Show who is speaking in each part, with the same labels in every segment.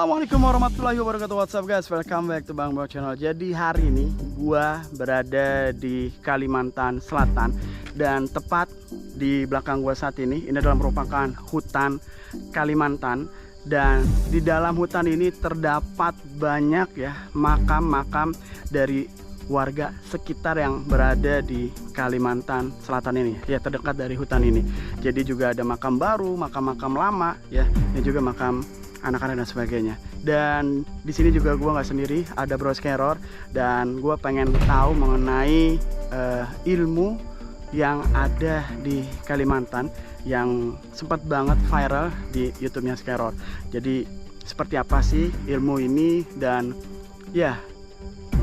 Speaker 1: Assalamualaikum warahmatullahi wabarakatuh. What's up guys, welcome back to Bang Bro Channel. Jadi hari ini gua berada di Kalimantan Selatan, dan tepat di belakang gua saat ini adalah merupakan hutan Kalimantan. Dan di dalam hutan ini terdapat banyak ya makam-makam dari warga sekitar yang berada di Kalimantan Selatan ini, ya, terdekat dari hutan ini. Jadi juga ada makam baru, makam-makam lama ya, dan juga makam anak-anak dan sebagainya. Dan di sini juga gue nggak sendiri, ada Bro Skeror, dan gue pengen tahu mengenai ilmu yang ada di Kalimantan yang sempat banget viral di YouTube-nya Skeror. Jadi seperti apa sih ilmu ini, dan ya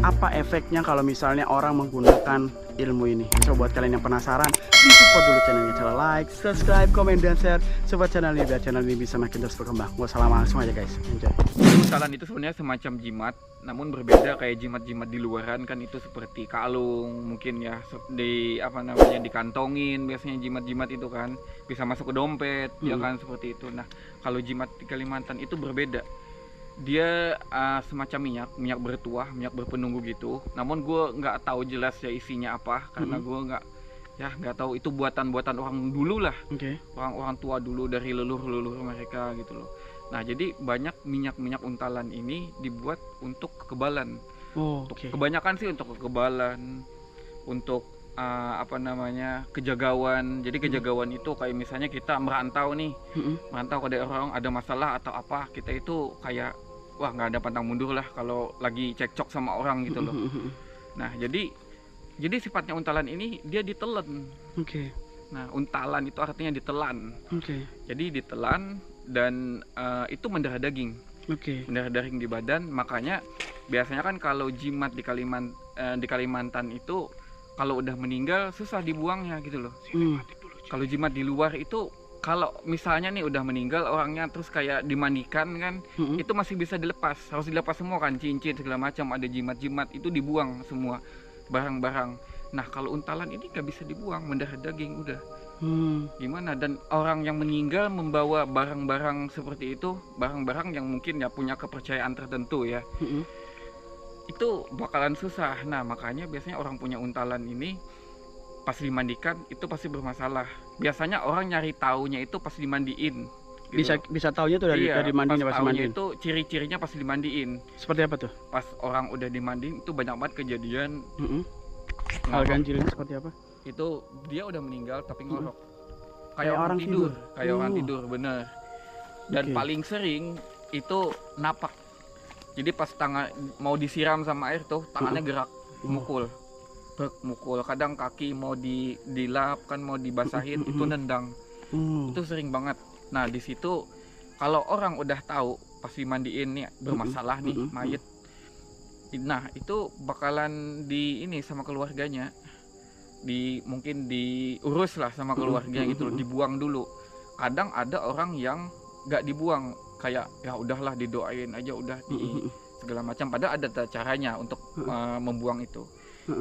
Speaker 1: apa efeknya kalau misalnya orang menggunakan ilmu ini. So buat kalian yang penasaran, di support dulu channelnya, cara like, subscribe, komen, dan share support channel ini biar channel ini bisa makin terus berkembang. Gua salam langsung aja guys, enjoy.
Speaker 2: Untalan itu sebenarnya semacam jimat, namun berbeda kayak jimat-jimat di luaran kan, itu seperti kalung mungkin ya, di apa namanya, dikantongin biasanya jimat-jimat itu kan, bisa masuk ke dompet ya kan, seperti itu. Nah kalau jimat di Kalimantan itu berbeda. Dia semacam minyak bertuah, minyak berpenunggu gitu. Namun gue nggak tahu jelas ya isinya apa, karena gue nggak tahu itu buatan orang dulu lah, orang tua dulu dari leluhur mereka gitu loh. Nah jadi banyak minyak untalan ini dibuat untuk kekebalan. Kebanyakan sih untuk kekebalan, untuk apa namanya, kejagauan. Jadi kejagauan itu kayak misalnya kita merantau nih, merantau ke daerah orang ada masalah atau apa, kita itu kayak wah nggak ada pantang mundur lah kalau lagi cekcok sama orang gitu loh. Nah jadi sifatnya untalan ini dia ditelan. Nah untalan itu artinya ditelan. Jadi ditelan dan itu mendarah daging. Mendarah daging di badan. Makanya biasanya kan kalau jimat di Kalimantan itu kalau udah meninggal susah dibuangnya gitu loh. Kalau jimat di luar itu, kalau misalnya nih udah meninggal orangnya terus kayak dimandikan kan, itu masih bisa dilepas, harus dilepas semua kan, cincin segala macam, ada jimat-jimat itu dibuang semua barang-barang. Nah kalau untalan ini nggak bisa dibuang, mendarah daging udah. Gimana? Dan orang yang meninggal membawa barang-barang seperti itu, barang-barang yang mungkin ya punya kepercayaan tertentu ya, itu bakalan susah. Nah makanya biasanya orang punya untalan ini pas dimandikan itu pasti bermasalah. Biasanya orang nyari taunya itu pas dimandiin gitu.
Speaker 1: Bisa taunya tuh dari mandiin, pas dimandiin
Speaker 2: itu ciri-cirinya pas dimandiin.
Speaker 1: Seperti apa tuh?
Speaker 2: Pas orang udah dimandiin itu banyak banget kejadian.
Speaker 1: Hal ganjilnya seperti apa?
Speaker 2: Itu dia udah meninggal tapi ngorok, kayak orang tidur. Kayak orang tidur, bener. Dan paling sering itu napak. Jadi pas tangan mau disiram sama air tuh tangannya gerak, mukul. Kadang kaki mau dilap kan, mau dibasahin itu nendang. Itu sering banget. Nah di situ kalau orang udah tahu pas dimandiin nih bermasalah nih mayat, nah itu bakalan ini sama keluarganya, mungkin diurus lah sama keluarganya gitu loh, dibuang dulu. Kadang ada orang yang nggak dibuang, kayak ya udahlah didoain aja udah di segala macam, padahal ada caranya untuk membuang itu.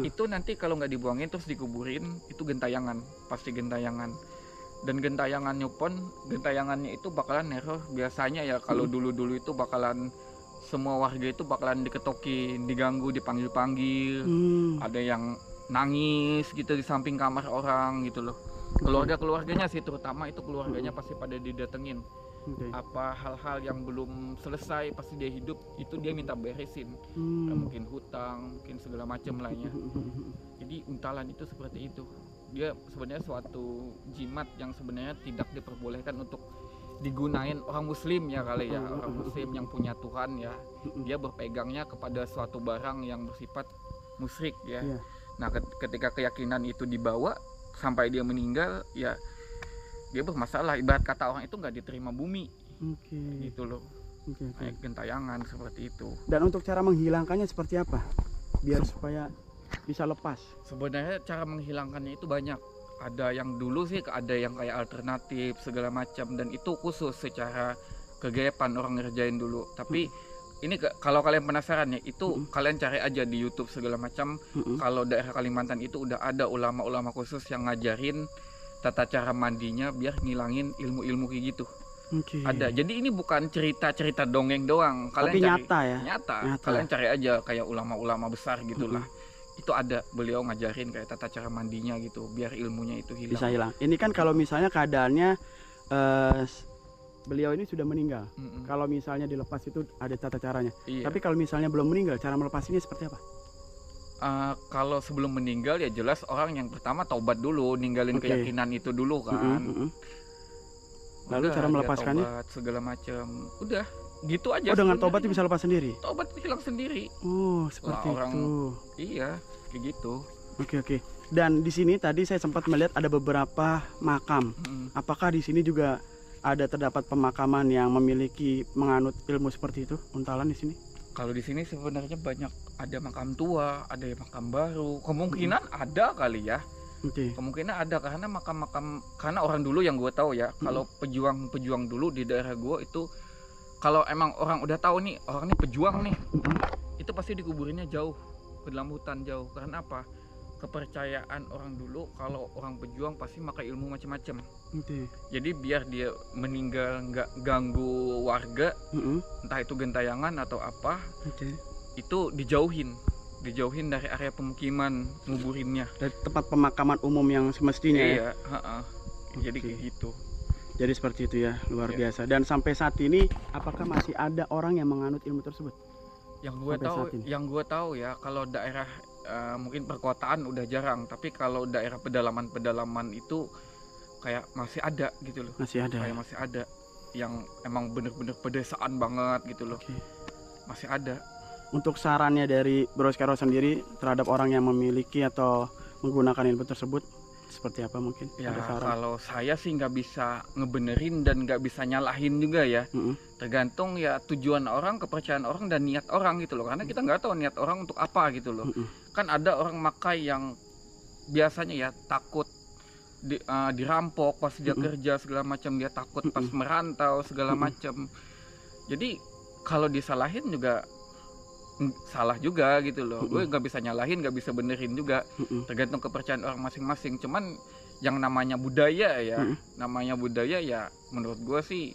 Speaker 2: Itu nanti kalau nggak dibuangin terus dikuburin, itu gentayangan, pasti gentayangan. Dan gentayangannya itu bakalan neror biasanya ya. Kalau dulu itu bakalan semua warga itu bakalan diketokin, diganggu, dipanggil-panggil. Ada yang nangis gitu di samping kamar orang gitu loh. Keluarganya sih, terutama itu keluarganya pasti pada didatengin. Apa hal-hal yang belum selesai pasti dia hidup itu dia minta beresin. Mungkin hutang, mungkin segala macam lainnya. Jadi untalan itu seperti itu. Dia sebenarnya suatu jimat yang sebenarnya tidak diperbolehkan untuk digunain orang muslim ya kali ya. Orang muslim yang punya Tuhan ya, dia berpegangnya kepada suatu barang yang bersifat musyrik ya. Nah ketika keyakinan itu dibawa sampai dia meninggal ya, dia bermasalah. Ibarat kata orang itu nggak diterima bumi, gitu loh. Kayak gentayangan seperti itu.
Speaker 1: Dan untuk cara menghilangkannya seperti apa biar supaya bisa lepas?
Speaker 2: Sebenarnya cara menghilangkannya itu banyak. Ada yang dulu sih, ada yang kayak alternatif segala macam, dan itu khusus secara kegayapan orang ngerjain dulu. Tapi ini kalau kalian penasaran ya, itu kalian cari aja di YouTube segala macam. Kalau daerah Kalimantan itu udah ada ulama-ulama khusus yang ngajarin tata cara mandinya biar ngilangin ilmu-ilmu kayak gitu.
Speaker 1: Oke.
Speaker 2: Ada. Jadi ini bukan cerita-cerita dongeng doang. Kalian
Speaker 1: Tapi
Speaker 2: cari,
Speaker 1: nyata ya.
Speaker 2: nyata.
Speaker 1: Nyata.
Speaker 2: Kalian cari aja kayak ulama-ulama besar gitulah. Itu ada, beliau ngajarin kayak tata cara mandinya gitu, biar ilmunya itu hilang.
Speaker 1: Bisa hilang. Ini kan kalau misalnya keadaannya beliau ini sudah meninggal. Kalau misalnya dilepas itu ada tata caranya.
Speaker 2: Iya.
Speaker 1: Tapi kalau misalnya belum meninggal, cara melepasnya seperti apa?
Speaker 2: Kalau sebelum meninggal ya jelas orang yang pertama taubat dulu, ninggalin
Speaker 1: Oke.
Speaker 2: keyakinan itu dulu kan.
Speaker 1: Lalu
Speaker 2: Udah,
Speaker 1: cara
Speaker 2: dia
Speaker 1: melepaskannya?
Speaker 2: Taubat segala macam. Udah, gitu aja.
Speaker 1: Oh, dengan
Speaker 2: sebenarnya.
Speaker 1: tobat itu bisa lepas sendiri?
Speaker 2: Tobat hilang sendiri.
Speaker 1: Oh, seperti
Speaker 2: Lah, orang-
Speaker 1: itu.
Speaker 2: Iya, kayak gitu.
Speaker 1: Oke. Dan di sini tadi saya sempat melihat ada beberapa makam. Apakah di sini juga ada terdapat pemakaman yang memiliki menganut ilmu seperti itu? Untalan di sini?
Speaker 2: Kalau di sini sebenarnya banyak, ada makam tua, ada makam baru. Kemungkinan ada kali ya.
Speaker 1: Oke.
Speaker 2: Kemungkinan ada karena makam-makam, karena orang dulu yang gue tahu ya, kalau pejuang-pejuang dulu di daerah gue itu, kalau emang orang udah tahu nih orang ini pejuang nih, itu pasti dikuburinnya jauh ke dalam hutan jauh. Karena apa? Kepercayaan orang dulu kalau orang pejuang pasti pakai ilmu macam-macam.
Speaker 1: Oke.
Speaker 2: Jadi biar dia meninggal nggak ganggu warga, entah itu gentayangan atau apa,
Speaker 1: Oke.
Speaker 2: itu dijauhin dari area pemukiman, nguburinnya.
Speaker 1: Dari tempat pemakaman umum yang semestinya ya?
Speaker 2: Iya, jadi
Speaker 1: Oke.
Speaker 2: kayak gitu.
Speaker 1: Jadi seperti itu ya, luar
Speaker 2: Iya.
Speaker 1: biasa. Dan sampai saat ini, apakah masih ada orang yang menganut ilmu tersebut?
Speaker 2: Yang gue tahu ya, kalau daerah mungkin perkotaan udah jarang, tapi kalau daerah pedalaman itu kayak masih ada gitu loh.
Speaker 1: Masih ada.
Speaker 2: Kayak masih ada yang emang bener-bener pedesaan banget gitu loh.
Speaker 1: Oke.
Speaker 2: Masih ada.
Speaker 1: Untuk sarannya dari Bro Skaro sendiri terhadap orang yang memiliki atau menggunakan ilmu tersebut seperti apa mungkin?
Speaker 2: Ya
Speaker 1: Ada saran?
Speaker 2: kalau saya sih nggak bisa ngebenerin dan nggak bisa nyalahin juga ya. Tergantung ya tujuan orang, kepercayaan orang, dan niat orang gitu loh. Karena kita nggak tahu niat orang untuk apa gitu loh. Kan ada orang makai yang biasanya ya takut dirampok pas dia kerja segala macam, dia takut pas merantau segala macam. Jadi kalau disalahin juga salah juga gitu loh. Gue nggak bisa nyalahin, nggak bisa benerin juga. Tergantung kepercayaan orang masing-masing. Cuman yang namanya budaya ya, namanya budaya ya menurut gue sih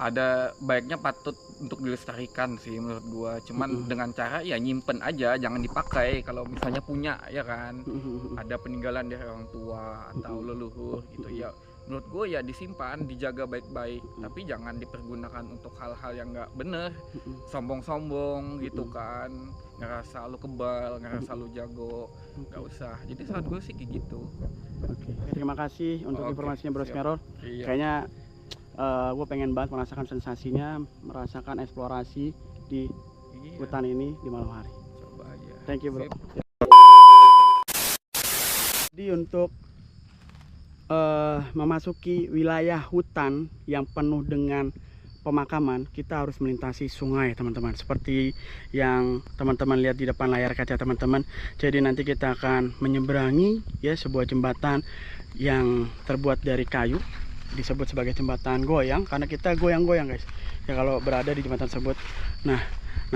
Speaker 2: ada baiknya patut untuk dilestarikan sih menurut gue. Cuman dengan cara ya nyimpen aja, jangan dipakai kalau misalnya punya ya kan. Ada peninggalan dari orang tua atau leluhur gitu ya. Menurut gue ya disimpan, dijaga baik-baik, tapi jangan dipergunakan untuk hal-hal yang nggak bener, sombong-sombong gitu kan, ngerasa lu kebal, ngerasa lu jago, nggak usah. Jadi saat gue sih kayak gitu.
Speaker 1: Oke. Terima kasih untuk informasinya Bro Skaro.
Speaker 2: Iya.
Speaker 1: Kayaknya gue pengen banget merasakan sensasinya, merasakan eksplorasi di hutan ini di malam hari.
Speaker 2: Coba aja.
Speaker 1: Thank you bro.
Speaker 2: Sip.
Speaker 1: Jadi untuk memasuki wilayah hutan yang penuh dengan pemakaman, kita harus melintasi sungai teman-teman, seperti yang teman-teman lihat di depan layar kaca teman-teman. Jadi nanti kita akan menyeberangi ya sebuah jembatan yang terbuat dari kayu, disebut sebagai jembatan goyang karena kita goyang-goyang guys ya kalau berada di jembatan tersebut. Nah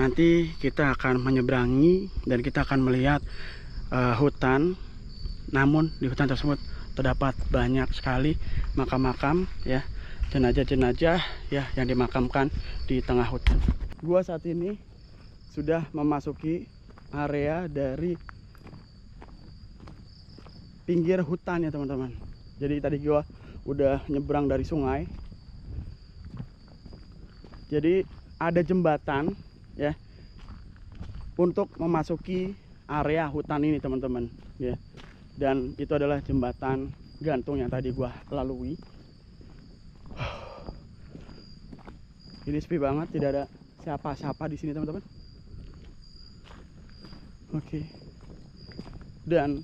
Speaker 1: nanti kita akan menyeberangi dan kita akan melihat hutan, namun di hutan tersebut terdapat banyak sekali makam-makam ya, jenazah-jenazah ya yang dimakamkan di tengah hutan. Gua saat ini sudah memasuki area dari pinggir hutan ya teman-teman. Jadi tadi gua udah nyebrang dari sungai. Jadi ada jembatan ya untuk memasuki area hutan ini teman-teman ya. Dan itu adalah jembatan gantung yang tadi gua lalui. Ini sepi banget, tidak ada siapa-siapa di sini teman-teman. Oke. Dan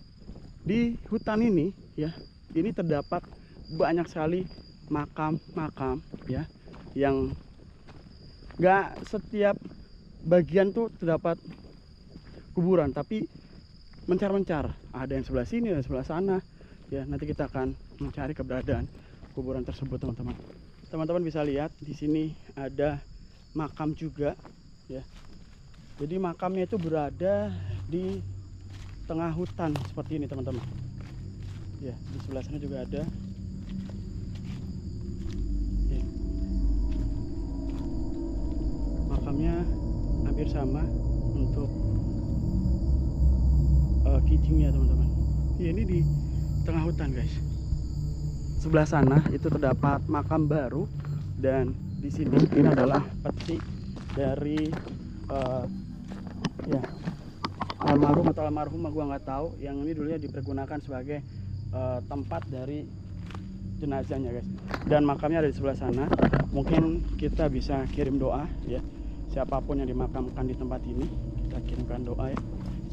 Speaker 1: di hutan ini ya, ini terdapat banyak sekali makam-makam ya, yang nggak setiap bagian tuh terdapat kuburan, tapi mencar-mencar. Ada yang sebelah sini, ada yang sebelah sana. Ya, nanti kita akan mencari keberadaan kuburan tersebut, teman-teman. Teman-teman bisa lihat di sini ada makam juga, ya. Jadi makamnya itu berada di tengah hutan seperti ini, teman-teman. Ya, di sebelah sana juga ada. Oke. bersama untuk kijingnya teman-teman. Ya, ini di tengah hutan guys. Sebelah sana itu terdapat makam baru, dan di sini ini adalah peti dari ya almarhum atau almarhumah, gua nggak tahu. Yang ini dulunya dipergunakan sebagai tempat dari jenazahnya guys. Dan makamnya ada di sebelah sana. Mungkin kita bisa kirim doa ya, siapapun yang dimakamkan di tempat ini, kita kirimkan doa ya.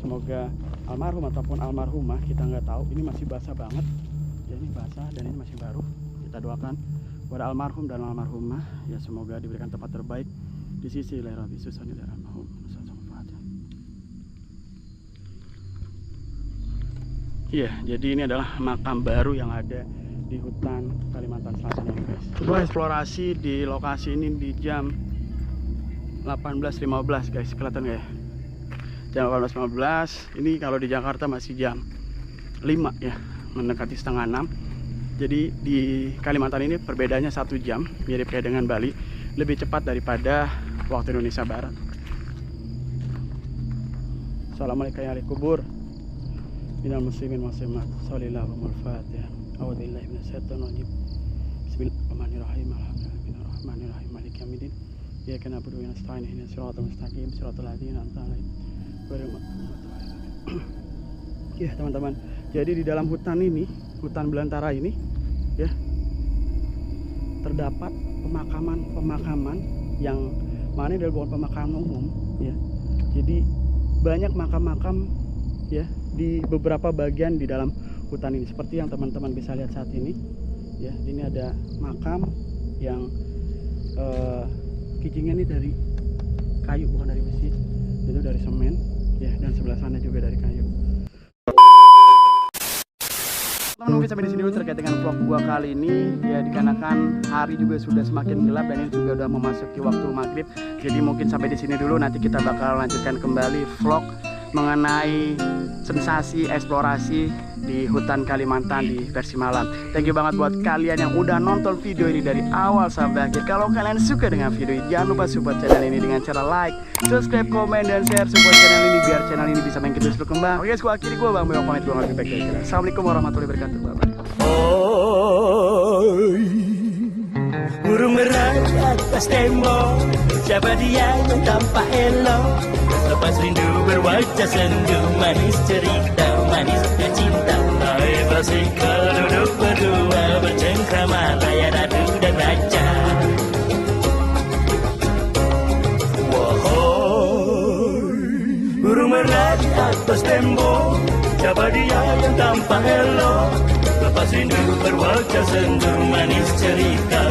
Speaker 1: Semoga almarhum ataupun almarhumah, kita nggak tahu, ini masih basah banget ya, ini basah dan ini masih baru. Kita doakan kepada almarhum dan almarhumah ya, semoga diberikan tempat terbaik di sisi ilahi rabbi susani dan almarhum. Iya, jadi ini adalah makam baru yang ada di hutan Kalimantan Selatan ini guys. Gua eksplorasi di lokasi ini di jam 18.15 guys, kelihatan nggak ya? Jam 18.15. Ini kalau di Jakarta masih jam 5 ya, mendekati setengah 6. Jadi di Kalimantan ini perbedaannya 1 jam, mirip kayak dengan Bali, lebih cepat daripada waktu Indonesia Barat. Assalamualaikum ya ahli kubur, minal muslimin muslimat, sholillahumul fatihah. A'udzubillahi minasyaitonir rajim. Bismillahirrahmanirrahim. Alhamdulillahirrahmanirrahim. Maliki yaumiddin. Iyyaka na'budu wa iyyaka nasta'in. Ihdinas siratal mustaqim. Shiratal ladzina an'amta 'alaihim ghairil maghdubi 'alaihim. Ya, teman-teman. Jadi di dalam hutan ini, hutan belantara ini ya, terdapat pemakaman-pemakaman yang mana dari bukan pemakaman umum ya. Jadi banyak makam-makam ya di beberapa bagian di dalam hutan ini, seperti yang teman-teman bisa lihat saat ini ya. Ini ada makam yang kijingnya ini dari kayu, bukan dari besi, itu dari semen ya, dan sebelah sana juga dari kayu. Teman-teman, mungkin sampai di sini dulu terkait dengan vlog gua kali ini ya, dikarenakan hari juga sudah semakin gelap dan ini juga udah memasuki waktu maghrib. Jadi mungkin sampai di sini dulu, nanti kita bakal lanjutkan kembali vlog mengenai sensasi eksplorasi di hutan Kalimantan di versi malam. Thank you banget buat kalian yang udah nonton video ini dari awal sampai akhir. Kalau kalian suka dengan video ini, jangan lupa support channel ini dengan cara like, subscribe, komen, dan share. Support channel ini biar channel ini bisa makin terus berkembang. Oke guys, gua akhiri, gua Bang Beo pamit, gua ngerti baik dari kalian. Assalamualaikum warahmatullahi wabarakatuh. Bye-bye.
Speaker 3: Burung merah di atas tembok, siapa dia yang tampak elok? Lepas rindu berwajah sendu, manis cerita, manisnya cinta. Hai basikal duduk berdua, bercengkrama layan adu dan raja. Wahai burung merah di atas tembok, siapa dia yang tampak elok? Lepas rindu berwajah sendu, manis cerita,